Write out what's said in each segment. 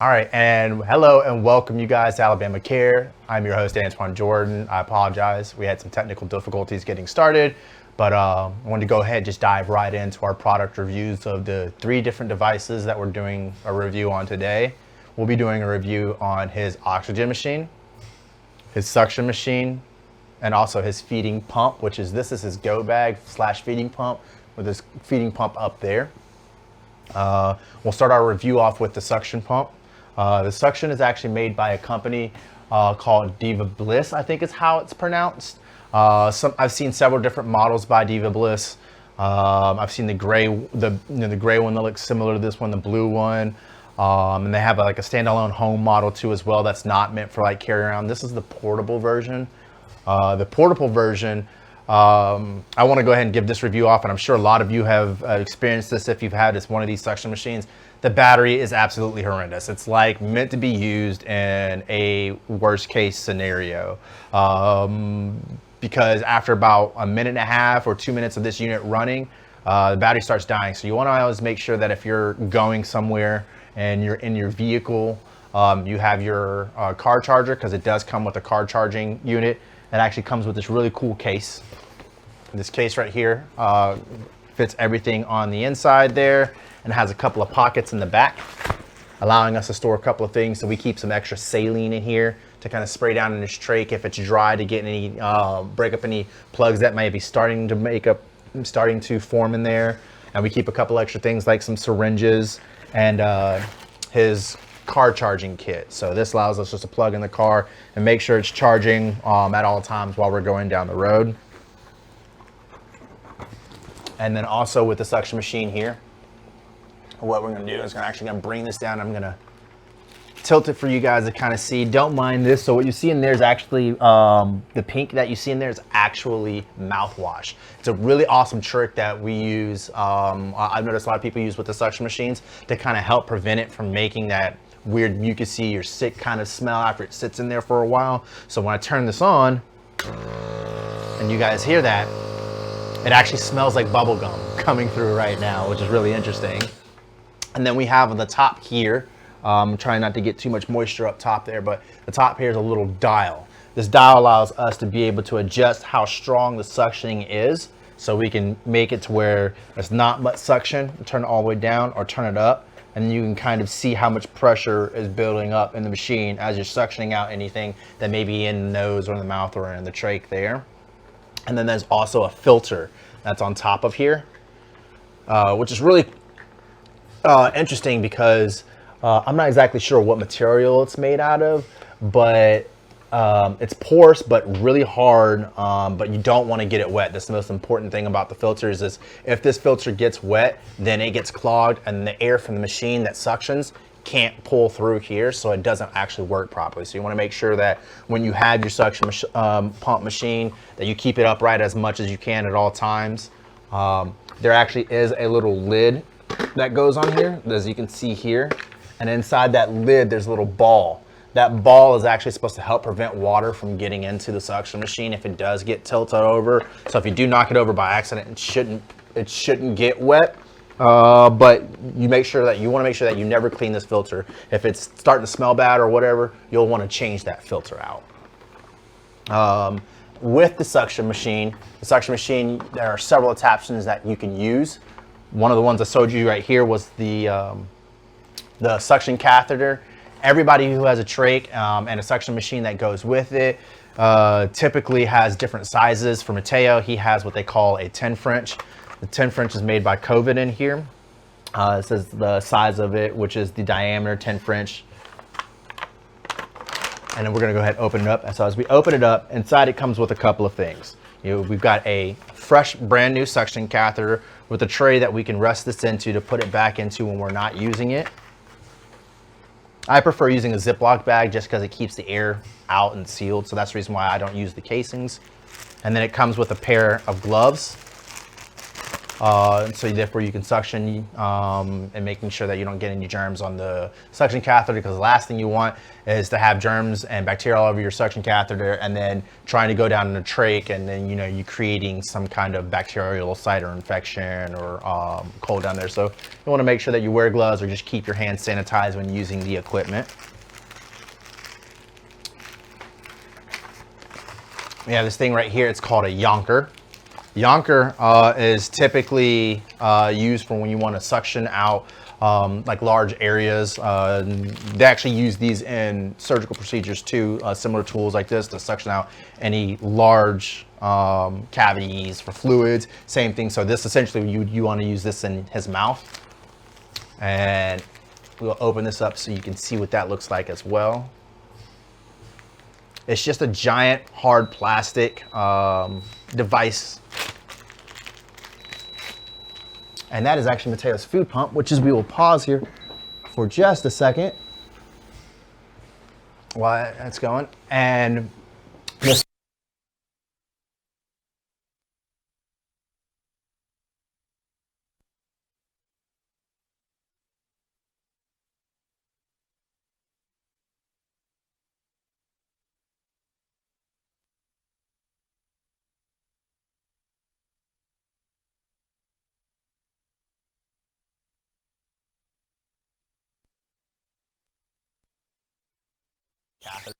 All right, and hello and welcome you guys to Alabama Care. I'm your host, Antwain Jordan. I apologize. We had some technical difficulties getting started, but I wanted to go ahead and just dive right into our product reviews of the 3 different devices that we're doing a review on today. We'll be doing a review on his oxygen machine, his suction machine, and also his feeding pump, which is this is his go bag / feeding pump with his feeding pump up there. We'll start our review off with the suction pump. The suction is actually made by a company called Diva Bliss, I think is how it's pronounced. I've seen several different models by Diva Bliss. I've seen the gray one that looks similar to this one, the blue one. And they have like a standalone home model too as well that's not meant for like carry around. This is the portable version. The portable version, I want to go ahead and give this review off, and I'm sure a lot of you have experienced this if you've had one of these suction machines. The battery is absolutely horrendous. It's like meant to be used in a worst case scenario, because after about a minute and a half or 2 minutes of this unit running, the battery starts dying. So you want to always make sure that if you're going somewhere and you're in your vehicle, you have your car charger, because it does come with a car charging unit. It actually comes with this really cool case. This case right here fits everything on the inside there, and has a couple of pockets in the back, allowing us to store a couple of things. So we keep some extra saline in here to kind of spray down in this trach if it's dry, to get any break up any plugs that might be starting to form in there. And we keep a couple extra things like some syringes and his car charging kit. So this allows us just to plug in the car and make sure it's charging at all times while we're going down the road. And then also with the suction machine here, what we're going to do is going to bring this down. I'm going to tilt it for you guys to kind of see. Don't mind this. So what you see in there is actually the pink that you see in there is actually mouthwash. It's a really awesome trick that we use. I've noticed a lot of people use with the suction machines to kind of help prevent it from making that weird mucusy or sick kind of smell after it sits in there for a while. So when I turn this on and you guys hear that, it actually smells like bubble gum coming through right now, which is really interesting. And then we have on the top here, trying not to get too much moisture up top there, but the top here is a little dial. This dial allows us to be able to adjust how strong the suctioning is, so we can make it to where there's not much suction, turn it all the way down or turn it up, and you can kind of see how much pressure is building up in the machine as you're suctioning out anything that may be in the nose or in the mouth or in the trach there. And then there's also a filter that's on top of here, which is really interesting because I'm not exactly sure what material it's made out of, but it's porous but really hard, but you don't want to get it wet. That's the most important thing about the filters, is if this filter gets wet, then it gets clogged and the air from the machine that suctions can't pull through here, so it doesn't actually work properly. So you want to make sure that when you have your suction pump machine, that you keep it upright as much as you can at all times. There actually is a little lid that goes on here, as you can see here, and inside that lid there's a little ball. That ball is actually supposed to help prevent water from getting into the suction machine if it does get tilted over. So if you do knock it over by accident, it shouldn't get wet. But you want to make sure that you never clean this filter. If it's starting to smell bad or whatever, you'll want to change that filter out. With the suction machine, there are several attachments that you can use. One of the ones I showed you right here was the suction catheter. Everybody who has a trach and a suction machine that goes with it typically has different sizes. For Mateo, he has what they call a 10 French. The 10 French is made by COVID in here. It says the size of it, which is the diameter 10 French. And then we're gonna go ahead and open it up. And so as we open it up, inside it comes with a couple of things. We've got a fresh, brand new suction catheter with a tray that we can rest this into to put it back into when we're not using it. I prefer using a Ziploc bag just because it keeps the air out and sealed. So that's the reason why I don't use the casings. And then it comes with a pair of gloves. So therefore you can suction and making sure that you don't get any germs on the suction catheter, because the last thing you want is to have germs and bacteria all over your suction catheter and then trying to go down in the trach, and then you creating some kind of bacterial site or infection or cold down there. So you want to make sure that you wear gloves or just keep your hands sanitized when using the equipment. We have this thing right here, it's called a yonker. Yonker is typically used for when you want to suction out like large areas. They actually use these in surgical procedures too, similar tools like this to suction out any large cavities for fluids, same thing. So this essentially, you want to use this in his mouth. And we'll open this up so you can see what that looks like as well. It's just a giant hard plastic device. And that is actually Mateo's food pump, which is, we will pause here for just a second while that's going. And this catheter.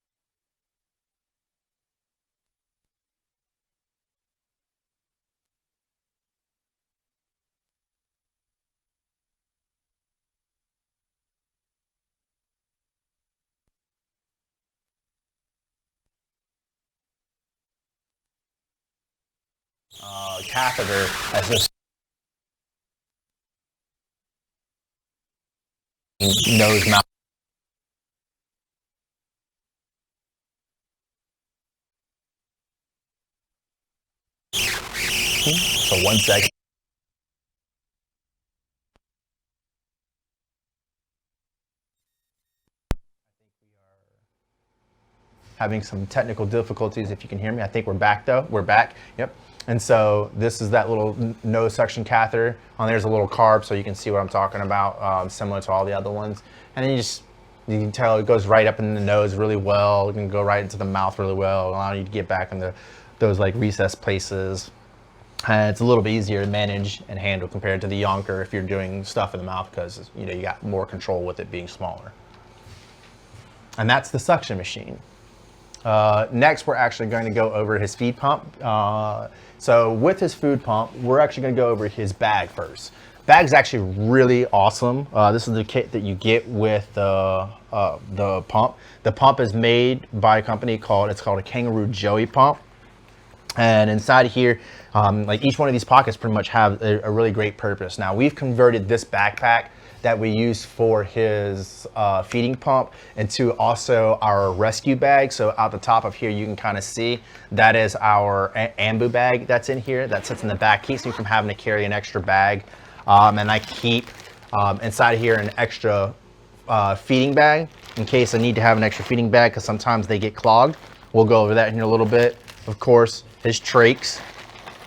Catheter as this nose mouth. So 1 second. Having some technical difficulties, if you can hear me. I think we're back though. We're back. Yep. And so this is that little nose suction catheter. On there's a little carb, so you can see what I'm talking about, similar to all the other ones. And then you can tell it goes right up in the nose really well. It can go right into the mouth really well, allowing you to get back in those like recessed places. And it's a little bit easier to manage and handle compared to the yonker if you're doing stuff in the mouth, because you got more control with it being smaller. And that's the suction machine. Next, we're actually going to go over his feed pump. So with his food pump, we're actually going to go over his bag first. Bag's actually really awesome. This is the kit that you get with the pump. The pump is made by a company called a Kangaroo Joey pump. And inside of here, like each one of these pockets pretty much have a really great purpose. Now, we've converted this backpack that we use for his feeding pump into also our rescue bag. So out the top of here, you can kind of see that is our ambu bag that's in here that sits in the back, keeps me from having to carry an extra bag. And I keep inside of here an extra feeding bag in case I need to have an extra feeding bag, because sometimes they get clogged. We'll go over that in a little bit. Of course, his trachs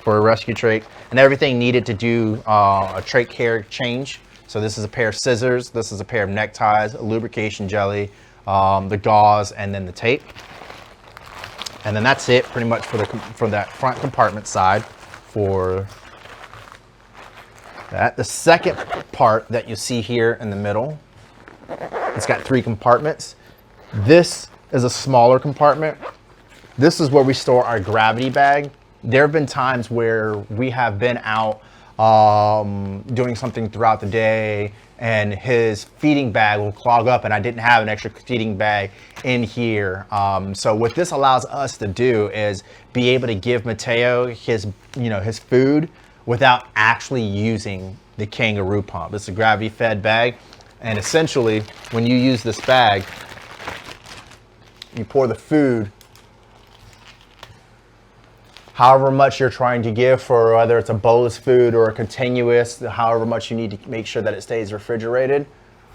for a rescue trach and everything needed to do a trach care change. So this is a pair of scissors, this is a pair of neckties, a lubrication jelly, the gauze, and then the tape. And then that's it pretty much for that front compartment side for that. The second part that you see here in the middle, it's got 3 compartments. This is a smaller compartment. This is where we store our gravity bag. There have been times where we have been out doing something throughout the day and his feeding bag will clog up and I didn't have an extra feeding bag in here. So what this allows us to do is be able to give Mateo his food without actually using the Kangaroo pump. It's a gravity fed bag. And essentially when you use this bag, you pour the food however much you're trying to give, for whether it's a bolus food or a continuous, however much you need to make sure that it stays refrigerated.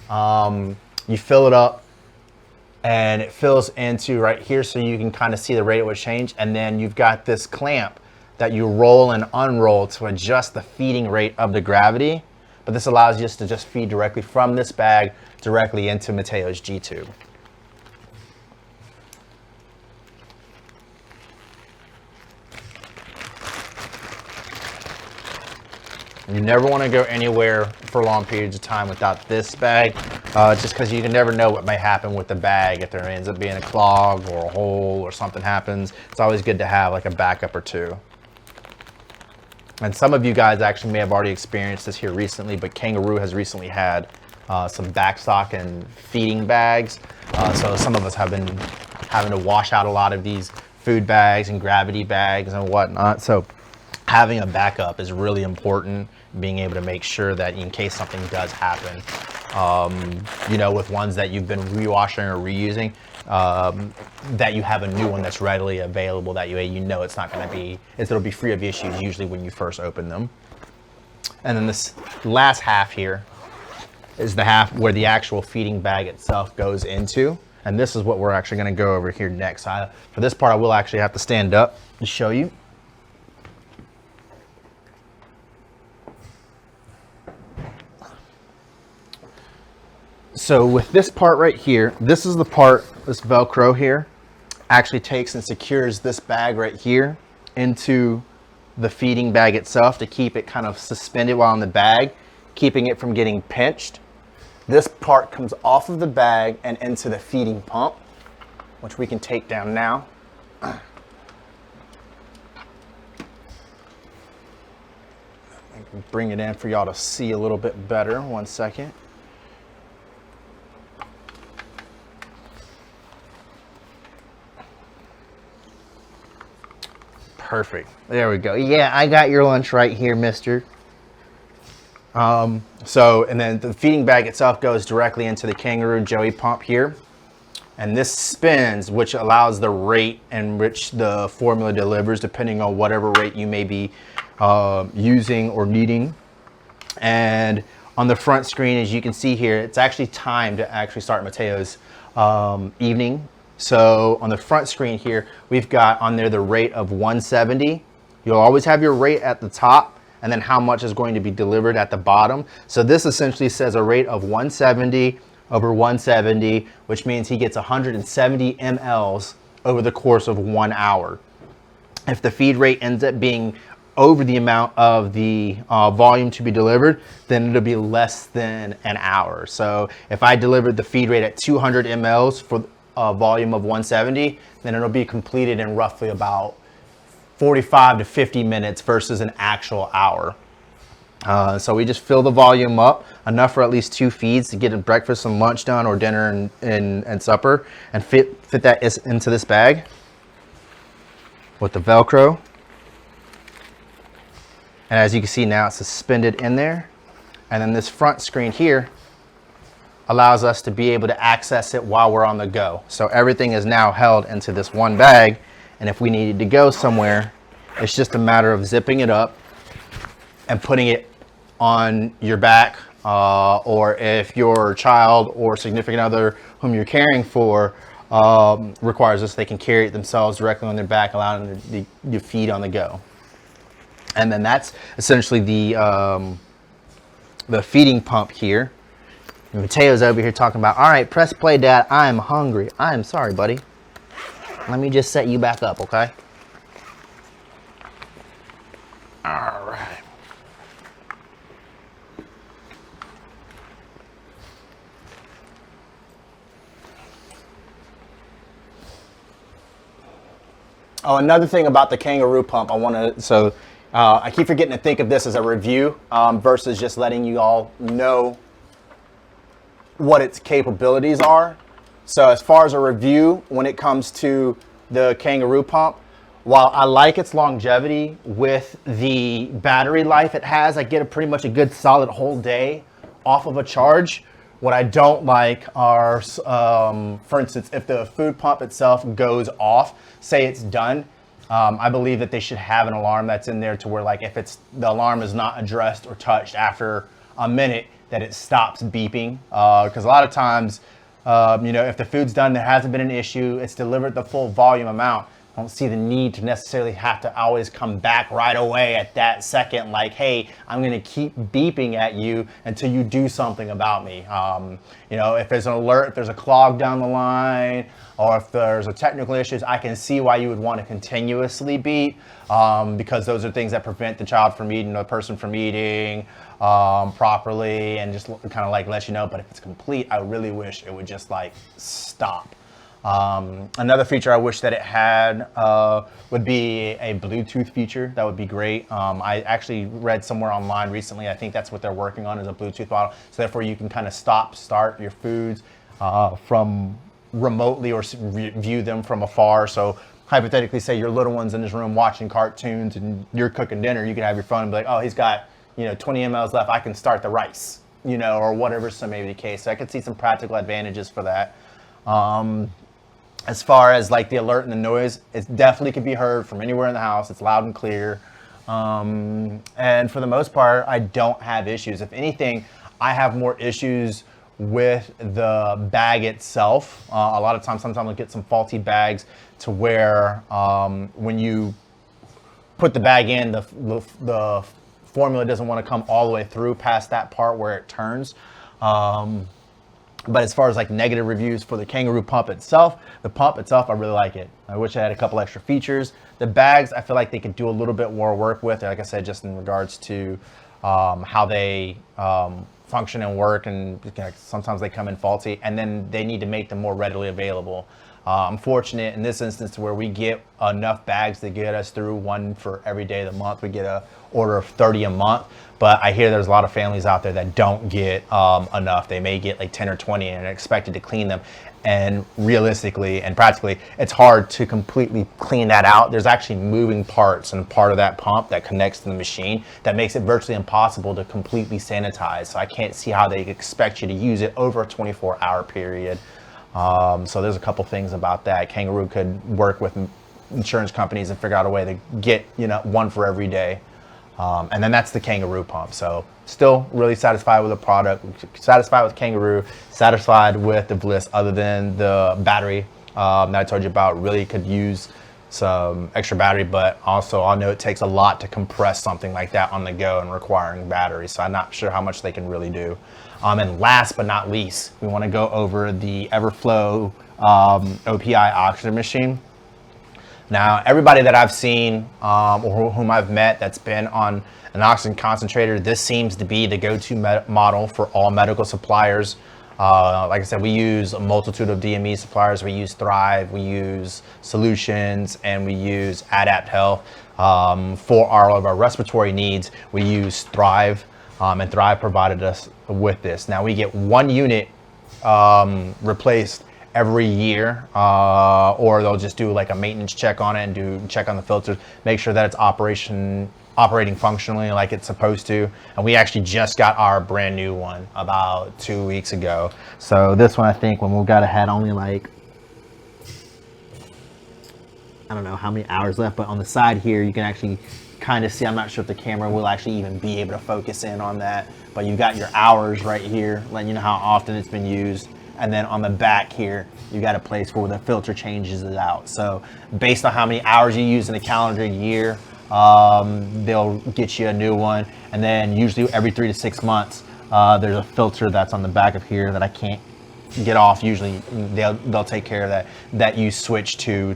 You fill it up and it fills into right here so you can kind of see the rate at which change. And then you've got this clamp that you roll and unroll to adjust the feeding rate of the gravity. But this allows you to just feed directly from this bag directly into Mateo's G-tube. You never want to go anywhere for long periods of time without this bag, just because you can never know what may happen with the bag. If there ends up being a clog or a hole or something happens, it's always good to have like a backup or two. And some of you guys actually may have already experienced this here recently, but Kangaroo has recently had some backstock and feeding bags. So some of us have been having to wash out a lot of these food bags and gravity bags and whatnot. So having a backup is really important, being able to make sure that in case something does happen, you know, with ones that you've been rewashing or reusing, that you have a new one that's readily available, that you know it's not going to be, it'll be free of issues usually when you first open them. And then this last half here is the half where the actual feeding bag itself goes into. And this is what we're actually going to go over here next. For this part, I will actually have to stand up to show you. So with this part right here, this is the part, this Velcro here, actually takes and secures this bag right here into the feeding bag itself to keep it kind of suspended while in the bag, keeping it from getting pinched. This part comes off of the bag and into the feeding pump, which we can take down now. Bring it in for y'all to see a little bit better. One second. Perfect. There we go. Yeah, I got your lunch right here, mister. And then the feeding bag itself goes directly into the Kangaroo Joey pump here. And this spins, which allows the rate in which the formula delivers, depending on whatever rate you may be using or needing. And on the front screen, as you can see here, it's actually timed to actually start Mateo's evening. So on the front screen here, we've got on there the rate of 170. You'll always have your rate at the top and then how much is going to be delivered at the bottom. So this essentially says a rate of 170 over 170, which means he gets 170 mLs over the course of 1 hour. If the feed rate ends up being over the amount of the volume to be delivered, then it'll be less than an hour. So if I delivered the feed rate at 200 mLs for volume of 170, then it'll be completed in roughly about 45 to 50 minutes versus an actual hour. So we just fill the volume up enough for at least 2 feeds to get a breakfast and lunch done, or dinner and supper, and fit that into this bag with the Velcro. And as you can see now, it's suspended in there. And then this front screen here allows us to be able to access it while we're on the go. So everything is now held into this one bag, and if we needed to go somewhere, it's just a matter of zipping it up and putting it on your back, or if your child or significant other whom you're caring for requires this, they can carry it themselves directly on their back, allowing them to feed on the go. And then that's essentially the feeding pump here. Mateo's over here talking about, all right, press play, Dad. I am hungry. I am sorry, buddy. Let me just set you back up, okay? All right. Oh, another thing about the Kangaroo pump, I keep forgetting to think of this as a review versus just letting you all know what its capabilities are. So as far as a review, when it comes to the Kangaroo pump, while I like its longevity with the battery life it has, I get pretty much a good solid whole day off of a charge. What I don't like are, for instance, if the food pump itself goes off, say it's done, I believe that they should have an alarm that's in there to where, like, if the alarm is not addressed or touched after a minute, that it stops beeping. Because a lot of times, if the food's done, there hasn't been an issue, it's delivered the full volume amount, I don't see the need to necessarily have to always come back right away at that second, like, hey, I'm gonna keep beeping at you until you do something about me. You know, if there's an alert, if there's a clog down the line, or if there's a technical issues, I can see why you would want to continuously beep, because those are things that prevent the child from eating, the person from eating properly, and just kind of like let you know. But if it's complete, I really wish it would just like stop. Another feature I wish that it had would be a Bluetooth feature. That would be great. I actually read somewhere online recently, I think that's what they're working on, is a Bluetooth model. So therefore you can kind of start your foods from remotely, or view them from afar. So hypothetically, say your little one's in his room watching cartoons and you're cooking dinner, you can have your phone and be like, oh, he's got, you know, 20 mLs left, I can start the rice, you know, or whatever, so maybe the case. So I could see some practical advantages for that. As far as like the alert and the noise, it definitely could be heard from anywhere in the house. It's loud and clear. And for the most part, I don't have issues. If anything, I have more issues with the bag itself. A lot of times, sometimes I'll get some faulty bags to where when you put the bag in, the formula doesn't want to come all the way through past that part where it turns. But as far as like negative reviews for the Kangaroo pump itself, the pump itself, I really like it. I wish I had a couple extra features. The bags, I feel like they could do a little bit more work with, like I said, just in regards to how they function and work, and sometimes they come in faulty, and then they need to make them more readily available. I'm fortunate in this instance where we get enough bags to get us through one for every day of the month. We get a order of 30 a month, but I hear there's a lot of families out there that don't get enough. They may get like 10 or 20 and are expected to clean them. And realistically and practically, it's hard to completely clean that out. There's actually moving parts and part of that pump that connects to the machine that makes it virtually impossible to completely sanitize. So I can't see how they expect you to use it over a 24-hour period. So there's a couple things about that. Kangaroo could work with insurance companies and figure out a way to get, you know, one for every day. And then that's the Kangaroo pump. So still really satisfied with the product, satisfied with Kangaroo, satisfied with the Bliss, other than the battery that I told you about. Really could use some extra battery, but also I know it takes a lot to compress something like that on the go and requiring battery. So I'm not sure how much they can really do. And last but not least, we want to go over the Everflow OPI oxygen machine. Now, everybody that I've seen or whom I've met that's been on an oxygen concentrator, this seems to be the go-to model for all medical suppliers. Like I said, we use a multitude of DME suppliers. We use Thrive, we use Solutions, and we use Adapt Health. For all of our respiratory needs, we use Thrive, and Thrive provided us with this. Now, we get one unit replaced every year, or they'll just do like a maintenance check on it and check on the filters, make sure that it's operating functionally like it's supposed to. And we actually just got our brand new one about 2 weeks ago. So this one, I think when we got it, had only like, I don't know how many hours left, but on the side here you can actually kind of see, I'm not sure if the camera will actually even be able to focus in on that, but you've got your hours right here letting you know how often it's been used. And then on the back here, you got a place where the filter changes it out. So based on how many hours you use in a calendar year, they'll get you a new one. And then usually every 3 to 6 months, there's a filter that's on the back of here that I can't get off. Usually they'll take care of that, that you switch to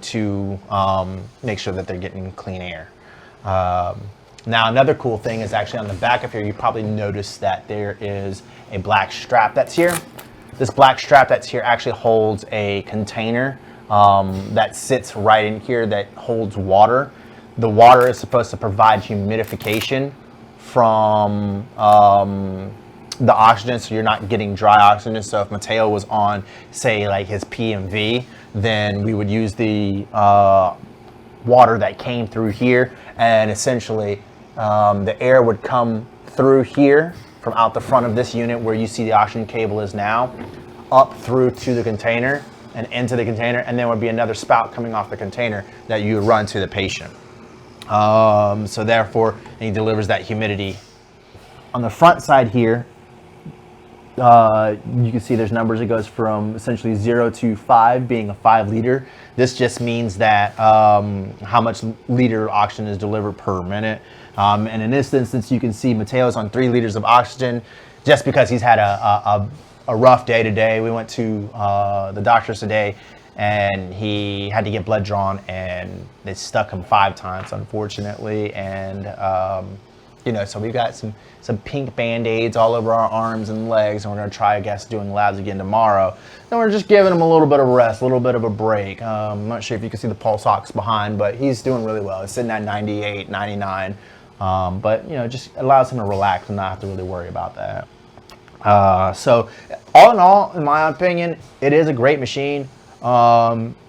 make sure that they're getting clean air. Now, another cool thing is actually on the back of here, you probably noticed that there is a black strap that's here. This black strap that's here actually holds a container that sits right in here that holds water. The water is supposed to provide humidification from the oxygen, so you're not getting dry oxygen. So if Mateo was on, say, like his PMV, then we would use the water that came through here, and essentially the air would come through here from out the front of this unit where you see the oxygen cable is now, up through to the container and into the container, and then would be another spout coming off the container that you would run to the patient. So therefore, he delivers that humidity. On the front side here, You can see there's numbers. It goes from essentially 0 to 5 being a 5 liter. This just means that how much liter oxygen is delivered per minute. And in this instance, you can see Mateo's on 3 liters of oxygen just because he's had a rough day today. We went to the doctors today and he had to get blood drawn and they stuck him 5 times, unfortunately. And you know, so we've got some pink Band-Aids all over our arms and legs, and we're gonna try, I guess, doing labs again tomorrow. Then we're just giving him a little bit of rest, a little bit of a break. I'm not sure if you can see the pulse ox behind, but he's doing really well. He's sitting at 98, 99. But you know, just allows him to relax and not have to really worry about that. So all in all, in my opinion, it is a great machine.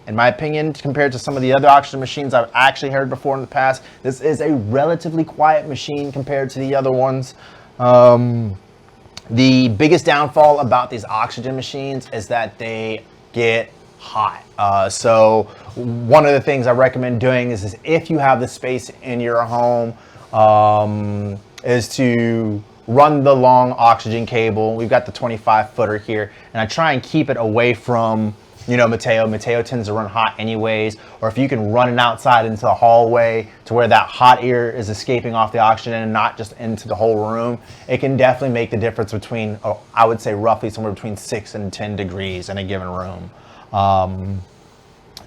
In my opinion, compared to some of the other oxygen machines I've actually heard before in the past, this is a relatively quiet machine compared to the other ones. The biggest downfall about these oxygen machines is that they get hot. So one of the things I recommend doing is if you have the space in your home, is to run the long oxygen cable. We've got the 25-footer here, and I try and keep it away from, you know, Mateo. Mateo tends to run hot anyways, or if you can run it outside into the hallway to where that hot air is escaping off the oxygen and not just into the whole room, it can definitely make the difference between, I would say roughly somewhere between 6 and 10 degrees in a given room.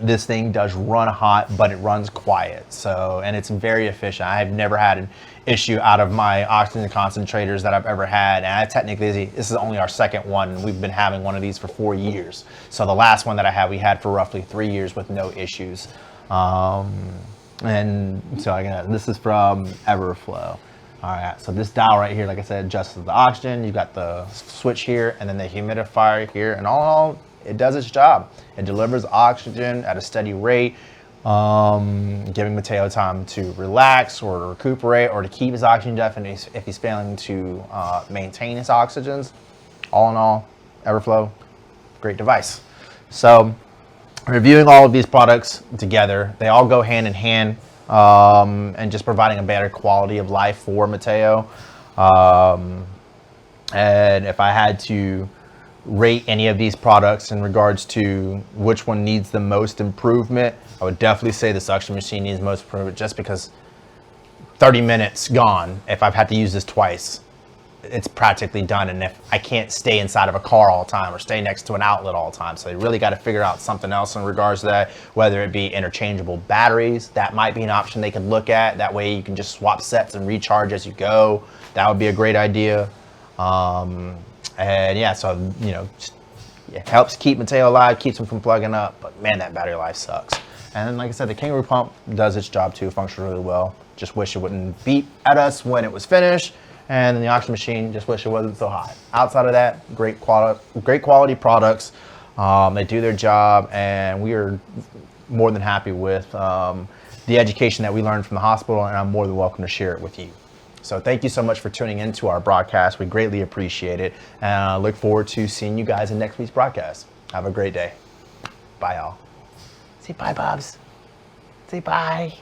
This thing does run hot, but it runs quiet. So, and it's very efficient. I've never had an issue out of my oxygen concentrators that I've ever had. And this is only our second one. And we've been having one of these for 4 years. So the last one that I had, we had for roughly 3 years with no issues. And so again, this is from Everflow. All right, so this dial right here, like I said, adjusts the oxygen. You've got the switch here and then the humidifier here, and all it does its job. It delivers oxygen at a steady rate, giving Mateo time to relax or to recuperate or to keep his oxygen deficit if he's failing to maintain his oxygens. All in all, Everflow, great device. So reviewing all of these products together, they all go hand in hand, and just providing a better quality of life for Mateo. And if I had to rate any of these products in regards to which one needs the most improvement, I would definitely say the suction machine needs most improvement, just because 30 minutes gone. If I've had to use this twice, it's practically done. And if I can't stay inside of a car all the time or stay next to an outlet all the time, so they really got to figure out something else in regards to that, whether it be interchangeable batteries. That might be an option they could look at. That way you can just swap sets and recharge as you go. That would be a great idea. And yeah, so, you know, it helps keep Mateo alive, keeps him from plugging up, but man, that battery life sucks. And then, like I said, the Kangaroo pump does its job too, functions really well. Just wish it wouldn't beep at us when it was finished. And then the oxygen machine, just wish it wasn't so hot. Outside of that, great quality products. They do their job, and we are more than happy with the education that we learned from the hospital, and I'm more than welcome to share it with you. So thank you so much for tuning into our broadcast. We greatly appreciate it, and I look forward to seeing you guys in next week's broadcast. Have a great day. Bye, y'all. Say bye, Bobs. Say bye.